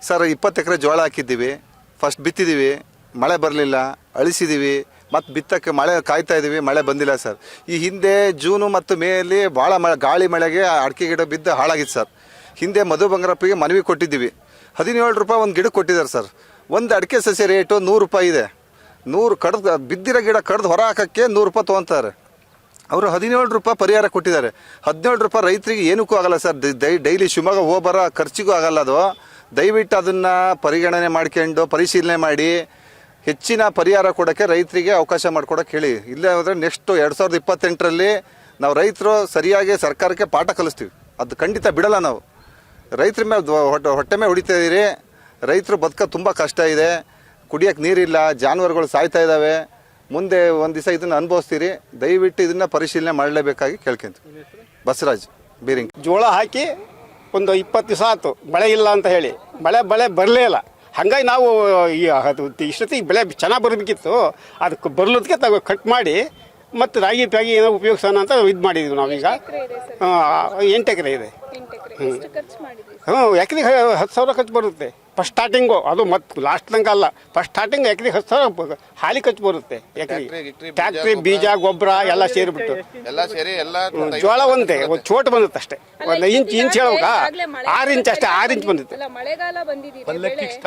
Sir 20 ಎಕರೆ ಜೋಳ ಹಾಕಿದ್ದೀವಿ. First ಬಿತ್ತಿದ್ದೀವಿ, ಮಳೆ ಬರಲಿಲ್ಲ, ಅಳಿಸಿದ್ದೀವಿ. ಮತ್ತು ಬಿತ್ತಕ್ಕೆ ಮಳೆ ಕಾಯ್ತಾ ಇದ್ದೀವಿ, ಮಳೆ ಬಂದಿಲ್ಲ ಸರ್. ಈ ಹಿಂದೆ ಜೂನು ಮತ್ತು ಮೇಯಲ್ಲಿ ಭಾಳ ಗಾಳಿ ಮಳೆಗೆ ಅಡಿಕೆ ಗಿಡ ಬಿದ್ದು ಹಾಳಾಗಿತ್ತು ಸರ್. ಹಿಂದೆ ಮಧು ಬಂಗಾರಪ್ಪಗೆ ಮನವಿ ಕೊಟ್ಟಿದ್ದೀವಿ. 17 ರೂಪಾಯಿ ಒಂದು ಗಿಡಕ್ಕೆ ಕೊಟ್ಟಿದ್ದಾರೆ ಸರ್. ಒಂದು ಅಡಿಕೆ ಸಸ್ಯ ರೇಟು 100 ರೂಪಾಯಿ ಇದೆ. 100 ಕಡ್ದು ಬಿದ್ದಿರೋ ಗಿಡ ಕಡ್ದು ಹೊರ ಹಾಕೋಕ್ಕೆ 100 ರೂಪಾಯಿ ತೊಗೊತಾರೆ. ಅವರು 17 ರೂಪಾಯಿ ಪರಿಹಾರ ಕೊಟ್ಟಿದ್ದಾರೆ. 17 ರೂಪಾಯಿ ರೈತರಿಗೆ ಏನಕ್ಕೂ ಆಗಲ್ಲ ಸರ್. ಡೈಲಿ ಶಿವಮೊಗ್ಗ ಹೋಗ್ಬರೋ ಖರ್ಚಿಗೂ ಆಗಲ್ಲ ಅದು. ದಯವಿಟ್ಟು ಅದನ್ನು ಪರಿಗಣನೆ ಮಾಡ್ಕೊಂಡು ಪರಿಶೀಲನೆ ಮಾಡಿ ಹೆಚ್ಚಿನ ಪರಿಹಾರ ಕೊಡೋಕ್ಕೆ ರೈತರಿಗೆ ಅವಕಾಶ ಮಾಡಿಕೊಡೋಕೆ ಹೇಳಿ. ಇಲ್ಲೇ ಹೋದರೆ ನೆಕ್ಸ್ಟು 2028ರಲ್ಲಿ ನಾವು ರೈತರು ಸರಿಯಾಗಿ ಸರ್ಕಾರಕ್ಕೆ ಪಾಠ ಕಲಿಸ್ತೀವಿ. ಅದು ಖಂಡಿತ ಬಿಡಲ್ಲ ನಾವು. ರೈತರ ಮೇಲೆ ಹೊಟ್ಟೆ ಮೇಲೆ ಹೊಡಿತಾ ಇದ್ದೀರಿ. ರೈತರು ಬದುಕ ತುಂಬ ಕಷ್ಟ ಇದೆ. ಕುಡಿಯೋಕ್ಕೆ ನೀರಿಲ್ಲ, ಜಾನುವಾರುಗಳು ಸಾಯ್ತಾ ಇದ್ದಾವೆ. ಮುಂದೆ ಒಂದು ದಿವಸ ಇದನ್ನು ಅನುಭವಿಸ್ತೀರಿ. ದಯವಿಟ್ಟು ಇದನ್ನು ಪರಿಶೀಲನೆ ಮಾಡಲೇಬೇಕಾಗಿ ಕೇಳ್ಕೊಂತೀವಿ. ಬಸವರಾಜ್ ಬೀರಿಂಗ್. ಜೋಳ ಹಾಕಿ ಒಂದು 20 ದಿವಸ ಆಯ್ತು, ಮಳೆ ಇಲ್ಲ ಅಂತ ಹೇಳಿ. ಮಳೆ ಬರಲೇ ಇಲ್ಲ. ಹಾಗಾಗಿ ನಾವು ಅದು ಇಷ್ಟೊತ್ತಿಗೆ ಬೆಳೆ ಚೆನ್ನಾಗಿ ಬರಬೇಕಿತ್ತು. ಅದಕ್ಕೆ ಬರಲೋದಕ್ಕೆ ಕಟ್ ಮಾಡಿ ಮತ್ತು ರಾಗಿ ಪ್ಯಾಗಿ ಏನೋ ಉಪಯೋಗಿಸೋಣ ಅಂತ ಇದು ಮಾಡಿದ್ವಿ ನಾವೀಗ. 8 ಎಕರೆ ಇದೆ. ಎಕರೆಗೆ 10,000 ಖರ್ಚು ಬರುತ್ತೆ ಫಸ್ಟ್ ಸ್ಟಾರ್ಟಿಂಗು. ಅದು ಮತ್ತು ಲಾಸ್ಟ್ ತನಕ ಅಲ್ಲ. ಫಸ್ಟ್ ಸ್ಟಾರ್ಟಿಂಗ್ ಎಕರೆಗೆ 10,000 ಹಾಲಿ ಖರ್ಚು ಬರುತ್ತೆ. ಎಕರೆ ಟ್ಯಾಕ್ಟ್ರಿ, ಬೀಜ, ಗೊಬ್ಬರ ಎಲ್ಲ ಸೇರಿಬಿಟ್ಟು ಜೋಳ ಒಂದೇ ಒಂದು ಚೋಟ್ ಬಂದುತ್ತೆ ಅಷ್ಟೇ. ಒಂದು ಇಂಚ್ ಹೇಳ್ಬೇಕಾ, 6 ಇಂಚ್ ಅಷ್ಟೇ. 6 ಇಂಚ್ ಬಂದಿತ್ತು.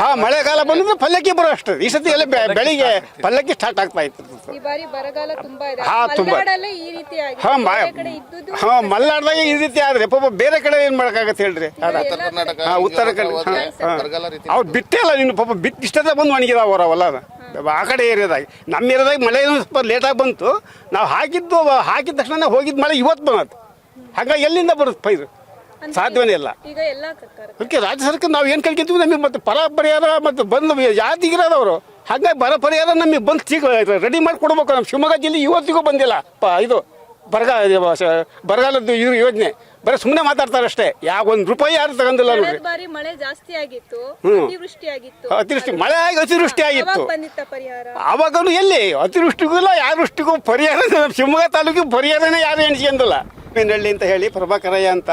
ಹಾಂ, ಮಳೆಗಾಲ ಬಂದಿದ್ರೆ ಪಲ್ಲಕ್ಕಿ ಬರೋ ಅಷ್ಟೇ. ಈ ಸತಿ ಎಲ್ಲ ಬೆಳಿಗ್ಗೆ ಪಲ್ಲಕ್ಕಿ ಸ್ಟಾರ್ಟ್ ಆಗ್ತಾ ಇತ್ತು. ಹಾಂ, ತುಂಬ. ಹಾಂ, ಮಲೆನಾಡ್ದಾಗ ಈ ರೀತಿ ಆದ್ರೆ ಪಾಪ ಬೇರೆ ಕಡೆ ಏನು ಮಾಡೋಕ್ಕಾಗತ್ತೆ ಹೇಳ್ರಿ. ಉತ್ತರ ಕನ್ನಡ ಅವ್ರು ಬಿಟ್ಟೇ ಇಲ್ಲ. ನೀನು ಪಾಪ ಬಿಟ್ಟು ಇಷ್ಟದ ಬಂದು ಒಣಗಿದಾವ ಅವರವಲ್ಲ. ಆ ಕಡೆ ಏರಿಯಾದಾಗ ನಮ್ಮ ಏರಿಯಾದಾಗ ಮಳೆ ಸ್ವಲ್ಪ ಲೇಟಾಗಿ ಬಂತು. ನಾವು ಹಾಕಿದ ತಕ್ಷಣ ಹೋಗಿದ್ದ ಮಳೆ ಇವತ್ತು ಬಂತು. ಹಾಗಾಗಿ ಎಲ್ಲಿಂದ ಬರುತ್ತೆ ಪೈರು? ಸಾಧ್ಯವೇ ಇಲ್ಲ. ಅದಕ್ಕೆ ರಾಜ್ಯ ಸರ್ಕಾರ ನಾವು ಏನು ಕಳ್ಕೊಂತೀವಿ, ನಮಗೆ ಮತ್ತೆ ಪರಿಹಾರ ಮತ್ತು ಬಂದು ಜಾತಿಗಿರೋದವರು. ಹಾಗಾಗಿ ಬರ ಪರಿಹಾರ ನಮಗೆ ಬಂದು ರೆಡಿ ಮಾಡಿ ಕೊಡ್ಬೇಕು. ನಮ್ಮ ಶಿವಮೊಗ್ಗ ಜಿಲ್ಲೆ ಇವತ್ತಿಗೂ ಬಂದಿಲ್ಲ ಇದು ಬರಗಾಲದ್ದು ಯೋಜನೆ. ಬರೀ ಸುಮ್ಮನೆ ಮಾತಾಡ್ತಾರೆ ಅಷ್ಟೇ. ಯಾವ ₹1 ಯಾರು ತಗೊಂಡಿಲ್ಲ ನೋಡ್ರಿ. ಅತಿವೃಷ್ಟಿ ಮಳೆ ಆಗಿ ಅತಿವೃಷ್ಟಿ ಆಗಿತ್ತು. ಅವಾಗಲೂ ಎಲ್ಲಿ ಅತಿವೃಷ್ಟಿಗೂ ಇಲ್ಲ ಯಾವೃಷ್ಟಿಗೂ ಪರಿಹಾರ. ಶಿವಮೊಗ್ಗ ತಾಲೂಕಿಗೆ ಪರಿಹಾರನೇ ಯಾರು ಎಣಿಸ್ಕೊಂಡಿಲ್ಲ. ಹಳ್ಳಿ ಅಂತ ಹೇಳಿ ಪ್ರಭಾಕರಯ್ಯ ಅಂತ